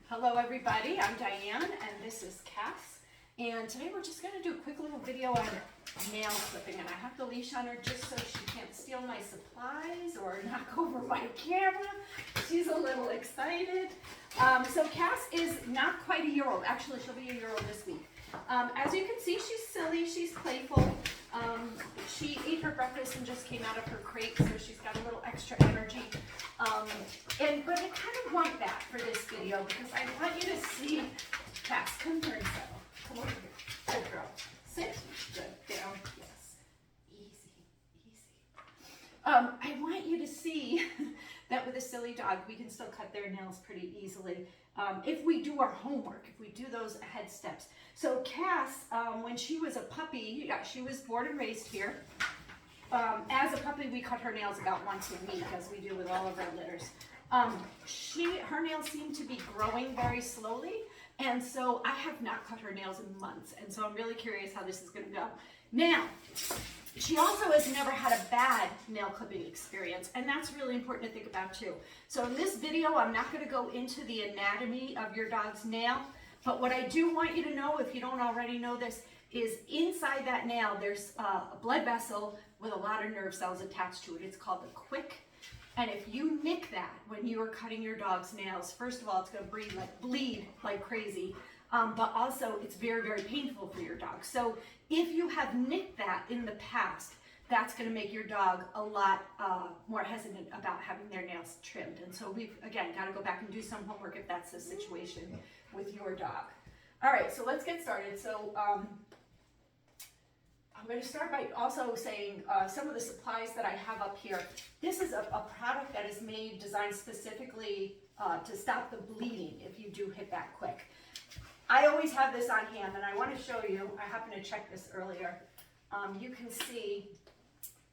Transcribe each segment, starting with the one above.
Hello everybody, I'm Diane and this is Cass, and today we're just going to do a quick little video on nail clipping, and I have the leash on her just so she can't steal my supplies or knock over my camera. She's a little excited. So Cass is not quite a year old. Actually, she'll be a year old this week. As you can see, she's silly, she's playful. She ate her breakfast and just came out of her crate, so she's got a little extra energy. But I kind of want that for this video because I want you to see, Cass, come here and settle. Come over here. Good girl. Sit. Good. Down. Yes. Easy. I want you to see that with a silly dog, we can still cut their nails pretty easily. If we do our homework, if we do those ahead steps. So Cass, when she was a puppy, she was born and raised here. As a puppy, we cut her nails about once a week, as we do with all of our litters. Her nails seem to be growing very slowly, and so I have not cut her nails in months, and so I'm really curious how this is going to go. Now, she also has never had a bad nail clipping experience, and that's really important to think about too. So in this video, I'm not going to go into the anatomy of your dog's nail, but what I do want you to know, if you don't already know this, is inside that nail, there's a blood vessel with a lot of nerve cells attached to it. It's called the quick. And if you nick that when you are cutting your dog's nails, first of all, it's going to bleed like crazy, but also it's very, very painful for your dog. So if you have nicked that in the past, that's going to make your dog a lot more hesitant about having their nails trimmed. And so we've, again, got to go back and do some homework if that's the situation with your dog. All right, so let's get started. So I'm going to start by also saying some of the supplies that I have up here. This is a product that is designed specifically to stop the bleeding if you do hit that quick. I always have this on hand, and I want to show you. I happened to check this earlier. You can see,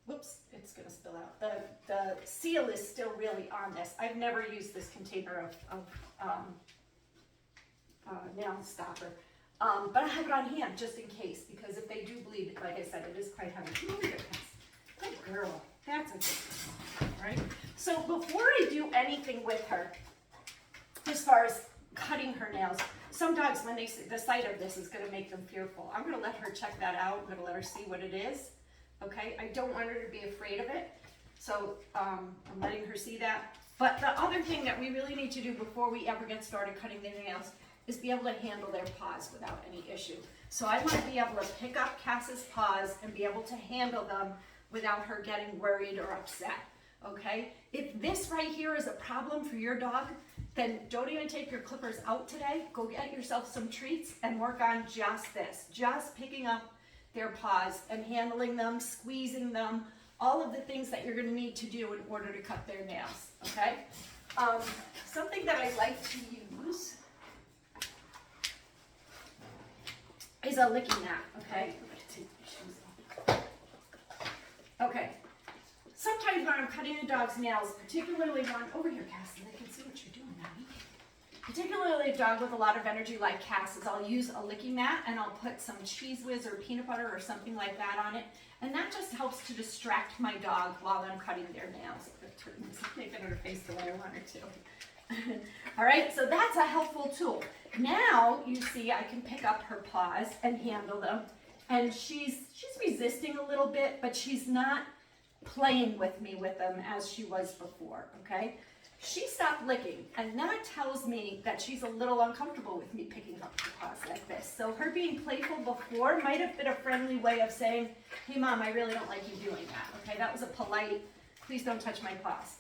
whoops, it's going to spill out. The seal is still really on this. I've never used this container of nail stopper. But I have it on hand just in case, because if they do bleed, like I said, it is quite heavy. Come over here, Cass. Good girl. That's a good one. All right? So before I do anything with her, as far as cutting her nails, some dogs, when they see the sight of this, is going to make them fearful. I'm going to let her check that out. I'm going to let her see what it is. Okay? I don't want her to be afraid of it. So I'm letting her see that. But the other thing that we really need to do before we ever get started cutting their nails is be able to handle their paws without any issue. So I want to be able to pick up Cass's paws and be able to handle them without her getting worried or upset, okay? If this right here is a problem for your dog, then don't even take your clippers out today. Go get yourself some treats and work on just this, just picking up their paws and handling them, squeezing them, all of the things that you're going to need to do in order to cut their nails, okay? Something that I like to use is a licking mat, okay? Okay. Sometimes when I'm cutting a dog's nails, particularly one, over here, Cass, so they can see what you're doing, honey. Particularly a dog with a lot of energy like Cass's, I'll use a licking mat and I'll put some Cheese Whiz or peanut butter or something like that on it. And that just helps to distract my dog while I'm cutting their nails. I'm making her face the way I want her to. All right, so that's a helpful tool. Now you see I can pick up her paws and handle them, and she's resisting a little bit, but she's not playing with me with them as she was before, okay? She stopped licking, and that tells me that she's a little uncomfortable with me picking up her paws like this. So her being playful before might have been a friendly way of saying, hey mom, I really don't like you doing that, okay? That was a polite, please don't touch my paws.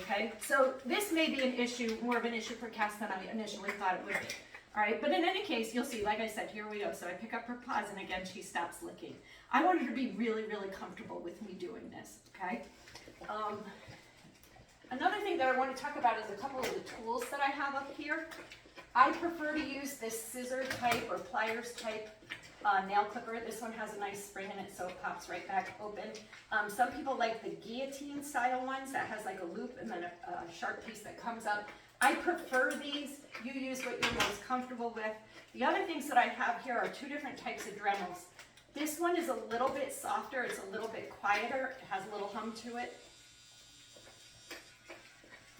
Okay, so this may be an issue, more of an issue for Cass than I initially thought it would be. All right, but in any case, you'll see, like I said, here we go. So I pick up her paws, and again, she stops licking. I want her to be really, really comfortable with me doing this, okay? Another thing that I want to talk about is a couple of the tools that I have up here. I prefer to use this scissor type or pliers type nail clipper. This one has a nice spring in it, so it pops right back open. Some people like the guillotine style ones that has like a loop and then a sharp piece that comes up. I prefer these. You use what you're most comfortable with. The other things that I have here are two different types of Dremels. This one is a little bit softer. It's a little bit quieter. It has a little hum to it.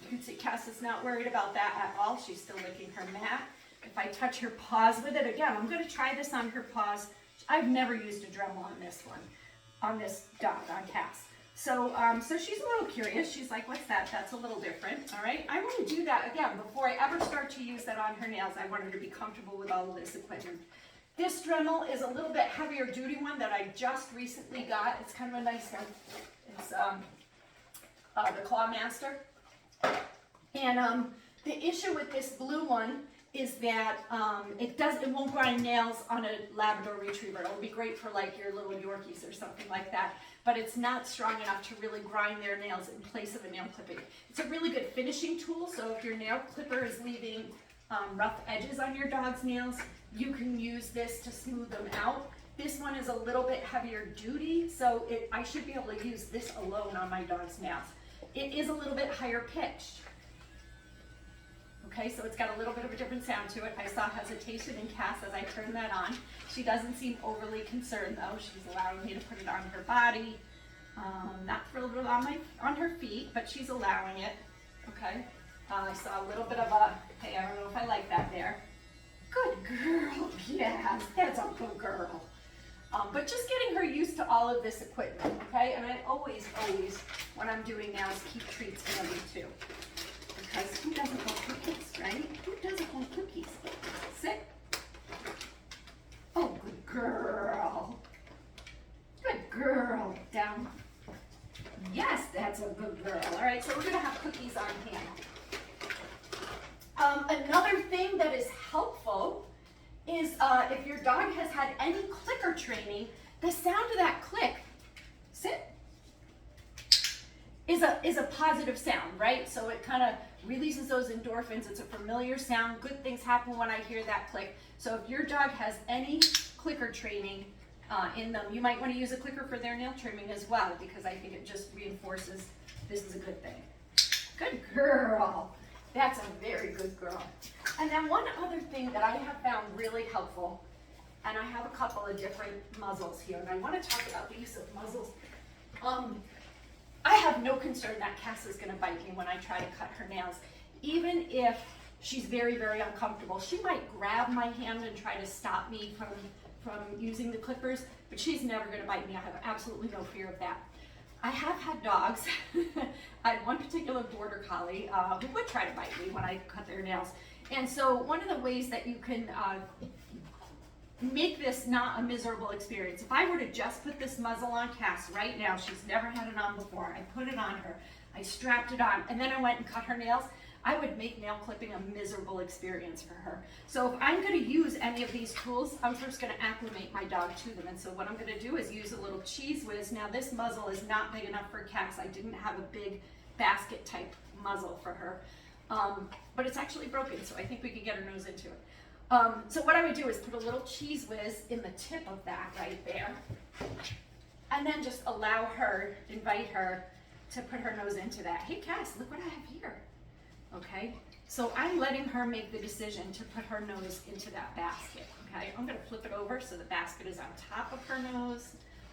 You can see Cass is not worried about that at all. She's still licking her mat. If I touch her paws with it, again, I'm going to try this on her paws. I've never used a Dremel on this one, on this dog, on Cass. So, so she's a little curious. She's like, what's that? That's a little different, all right? I want to do that, again, before I ever start to use that on her nails. I want her to be comfortable with all of this equipment. This Dremel is a little bit heavier duty one that I just recently got. It's kind of a nice one. It's the Claw Master. And the issue with this blue one is that it won't grind nails on a Labrador Retriever. It'll be great for like your little Yorkies or something like that, but it's not strong enough to really grind their nails in place of a nail clipping. It's a really good finishing tool, so if your nail clipper is leaving rough edges on your dog's nails, you can use this to smooth them out. This one is a little bit heavier duty, so I should be able to use this alone on my dog's nails. It is a little bit higher pitched. Okay, so it's got a little bit of a different sound to it. I saw hesitation in Cass as I turned that on. She doesn't seem overly concerned though. She's allowing me to put it on her body. Not thrilled with on her feet, but she's allowing it. Okay, I saw a little bit of a, hey, I don't know if I like that there. Good girl, yes, that's a good girl. But just getting her used to all of this equipment, okay? And I always, when I'm doing nails, keep treats handy too. Because who doesn't want cookies, right? Who doesn't want cookies? Sit. Oh, good girl. Good girl. Down. Yes, that's a good girl. All right, so we're going to have cookies on hand. Another thing that is helpful is if your dog has had any clicker training, the sound of that click, sit, is a positive sound, right? So it kind of releases those endorphins. It's a familiar sound. Good things happen when I hear that click. So if your dog has any clicker training in them, you might want to use a clicker for their nail trimming as well, because I think it just reinforces this is a good thing. Good girl. That's a very good girl. And then one other thing that I have found really helpful, and I have a couple of different muzzles here, and I want to talk about the use of muzzles. I have no concern that Cass is going to bite me when I try to cut her nails. Even if she's very, very uncomfortable, she might grab my hand and try to stop me from using the clippers, but she's never going to bite me. I have absolutely no fear of that. I have had dogs. I had one particular border collie who would try to bite me when I cut their nails. And so one of the ways that you can make this not a miserable experience, if I were to just put this muzzle on Cass right now, she's never had it on before, I put it on her, I strapped it on, and then I went and cut her nails, I would make nail clipping a miserable experience for her. So if I'm going to use any of these tools, I'm first going to acclimate my dog to them. And so what I'm going to do is use a little cheese whiz. Now this muzzle is not big enough for Cass. I didn't have a big basket type muzzle for her, but it's actually broken, so I think we can get her nose into it. So what I would do is put a little cheese whiz in the tip of that right there, and then just allow her, invite her to put her nose into that. Hey Cass, look what I have here. Okay, so I'm letting her make the decision to put her nose into that basket. Okay, I'm going to flip it over so the basket is on top of her nose.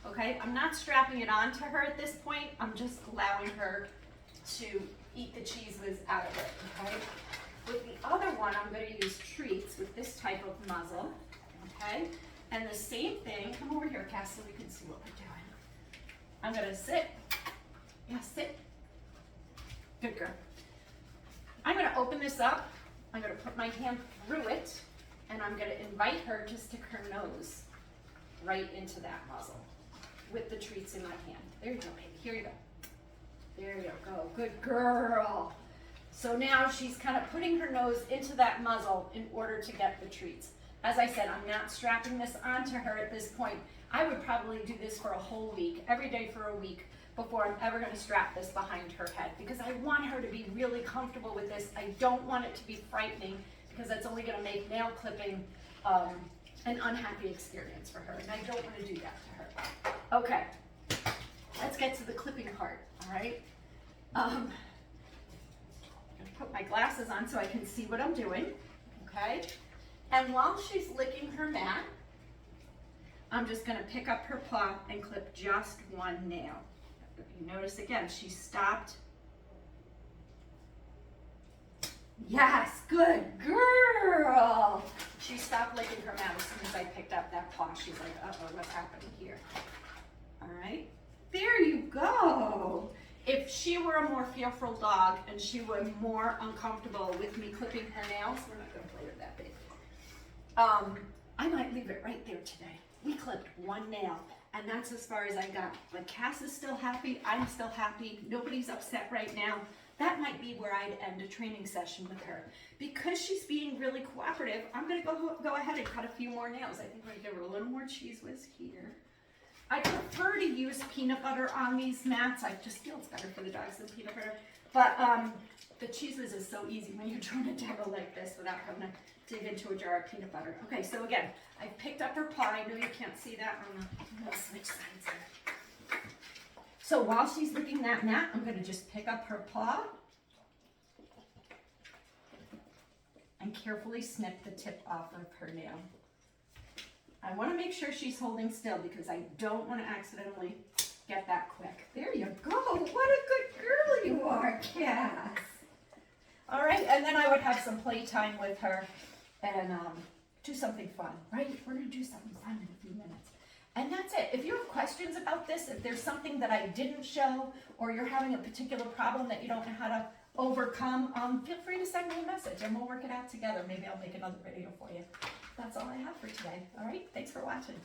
Okay, I'm not strapping it onto her at this point. I'm just allowing her to eat the cheese whiz out of it. Okay, with the other one, I'm going to use treats with this type of muzzle. Okay, and the same thing. Come over here, Cass, so we can see what we're doing. I'm going to sit. Yeah, sit. Good girl. I'm going to open this up, I'm going to put my hand through it, and I'm going to invite her to stick her nose right into that muzzle with the treats in my hand. There you go, baby. Here you go. There you go. Good girl. So now she's kind of putting her nose into that muzzle in order to get the treats. As I said, I'm not strapping this onto her at this point. I would probably do this for a whole week, every day for a week, before I'm ever going to strap this behind her head, because I want her to be really comfortable with this. I don't want it to be frightening, because that's only going to make nail clipping an unhappy experience for her, and I don't want to do that to her. Okay, let's get to the clipping part, all right? I'm going to put my glasses on so I can see what I'm doing, okay? And while she's licking her mat, I'm just going to pick up her paw and clip just one nail. You notice again, she stopped Yes, good girl. She stopped licking her mouth as soon as I picked up that paw. She's like, uh-oh, what's happening here? All right, there you go. If she were a more fearful dog and she were more uncomfortable with me clipping her nails, we're not gonna play with that big. I might leave it right there today. We clipped one nail and that's as far as I got. But Cass is still happy, I'm still happy, nobody's upset right now. That might be where I'd end a training session with her. Because she's being really cooperative, I'm gonna go ahead and cut a few more nails. I think we're gonna give her a little more cheese whiz here. I prefer to use peanut butter on these mats. I just feel it's better for the dogs than peanut butter. But the cheese whiz is so easy when you're trying to demo like this without having to dig into a jar of peanut butter. Okay, so again, I picked up her paw. I know you can't see that on the switch sides here. So while she's licking that mat, I'm gonna just pick up her paw and carefully snip the tip off of her nail. I want to make sure she's holding still because I don't want to accidentally get that quick. There you go. What a good girl you are, Cass. All right, and then I would have some playtime with her and do something fun, right? We're going to do something fun in a few minutes. And that's it. If you have questions about this, if there's something that I didn't show or you're having a particular problem that you don't know how to overcome, feel free to send me a message and we'll work it out together. Maybe I'll make another video for you. That's all I have for today. All right, thanks for watching.